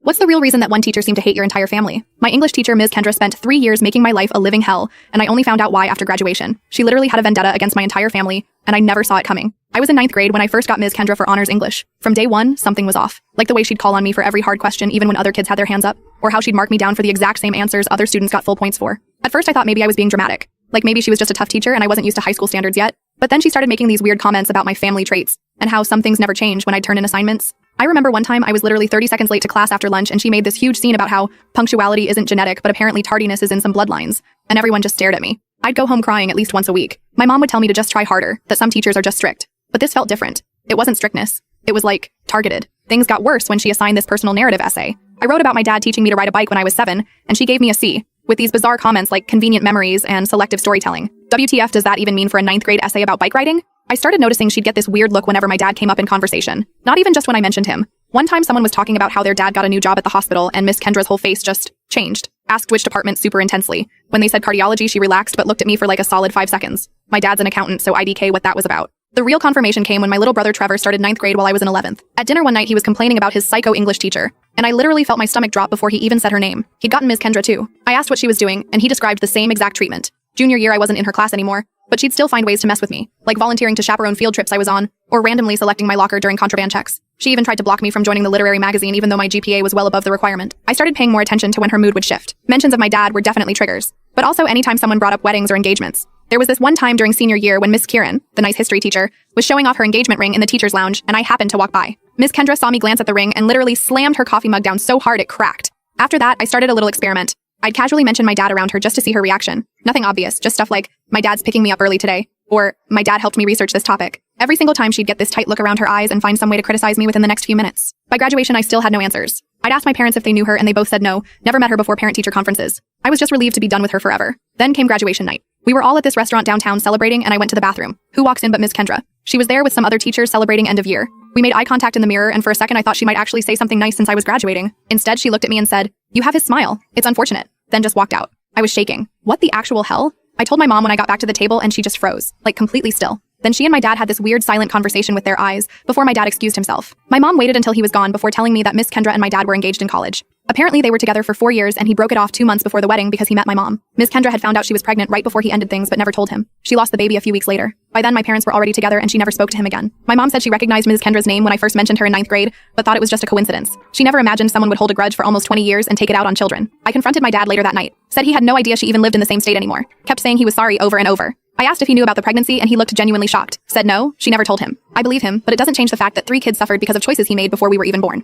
What's the real reason that one teacher seemed to hate your entire family? My English teacher, Ms. Kendra, spent 3 years making my life a living hell, and I only found out why after graduation. She literally had a vendetta against my entire family, and I never saw it coming. I was in 9th grade when I first got Ms. Kendra for honors English. From day one, something was off. Like the way she'd call on me for every hard question even when other kids had their hands up, or how she'd mark me down for the exact same answers other students got full points for. At first I thought maybe I was being dramatic. Like maybe she was just a tough teacher and I wasn't used to high school standards yet. But then she started making these weird comments about my family traits, and how some things never change when I'd turn in assignments. I remember one time I was literally 30 seconds late to class after lunch and she made this huge scene about how punctuality isn't genetic but apparently tardiness is in some bloodlines. And everyone just stared at me. I'd go home crying at least once a week. My mom would tell me to just try harder, that some teachers are just strict. But this felt different. It wasn't strictness. It was like, targeted. Things got worse when she assigned this personal narrative essay. I wrote about my dad teaching me to ride a bike when I was 7, and she gave me a C, with these bizarre comments like convenient memories and selective storytelling. WTF does that even mean for a 9th grade essay about bike riding? I started noticing she'd get this weird look whenever my dad came up in conversation. Not even just when I mentioned him. One time someone was talking about how their dad got a new job at the hospital and Miss Kendra's whole face just changed. Asked which department super intensely. When they said cardiology, she relaxed but looked at me for like a solid 5 seconds. My dad's an accountant, so IDK what that was about. The real confirmation came when my little brother Trevor started 9th grade while I was in 11th. At dinner one night he was complaining about his psycho English teacher, and I literally felt my stomach drop before he even said her name. He'd gotten Ms. Kendra too. I asked what she was doing, and he described the same exact treatment. Junior year I wasn't in her class anymore, but she'd still find ways to mess with me, like volunteering to chaperone field trips I was on, or randomly selecting my locker during contraband checks. She even tried to block me from joining the literary magazine even though my GPA was well above the requirement. I started paying more attention to when her mood would shift. Mentions of my dad were definitely triggers, but also anytime someone brought up weddings or engagements. There was this one time during senior year when Miss Kieran, the nice history teacher, was showing off her engagement ring in the teacher's lounge, and I happened to walk by. Miss Kendra saw me glance at the ring and literally slammed her coffee mug down so hard it cracked. After that, I started a little experiment. I'd casually mention my dad around her just to see her reaction. Nothing obvious, just stuff like, my dad's picking me up early today, or my dad helped me research this topic. Every single time she'd get this tight look around her eyes and find some way to criticize me within the next few minutes. By graduation, I still had no answers. I'd asked my parents if they knew her and they both said no, never met her before parent-teacher conferences. I was just relieved to be done with her forever. Then came graduation night. We were all at this restaurant downtown celebrating and I went to the bathroom. Who walks in but Miss Kendra? She was there with some other teachers celebrating end of year. We made eye contact in the mirror and for a second I thought she might actually say something nice since I was graduating. Instead, she looked at me and said, "You have his smile. It's unfortunate." Then just walked out. I was shaking. What the actual hell? I told my mom when I got back to the table and she just froze, like completely still. Then she and my dad had this weird silent conversation with their eyes before my dad excused himself. My mom waited until he was gone before telling me that Miss Kendra and my dad were engaged in college. Apparently they were together for 4 years and he broke it off 2 months before the wedding because he met my mom. Miss Kendra had found out she was pregnant right before he ended things but never told him. She lost the baby a few weeks later. By then my parents were already together and she never spoke to him again. My mom said she recognized Ms. Kendra's name when I first mentioned her in 9th grade, but thought it was just a coincidence. She never imagined someone would hold a grudge for almost 20 years and take it out on children. I confronted my dad later that night. Said he had no idea she even lived in the same state anymore. Kept saying he was sorry over and over. I asked if he knew about the pregnancy and he looked genuinely shocked. Said no, she never told him. I believe him, but it doesn't change the fact that 3 kids suffered because of choices he made before we were even born.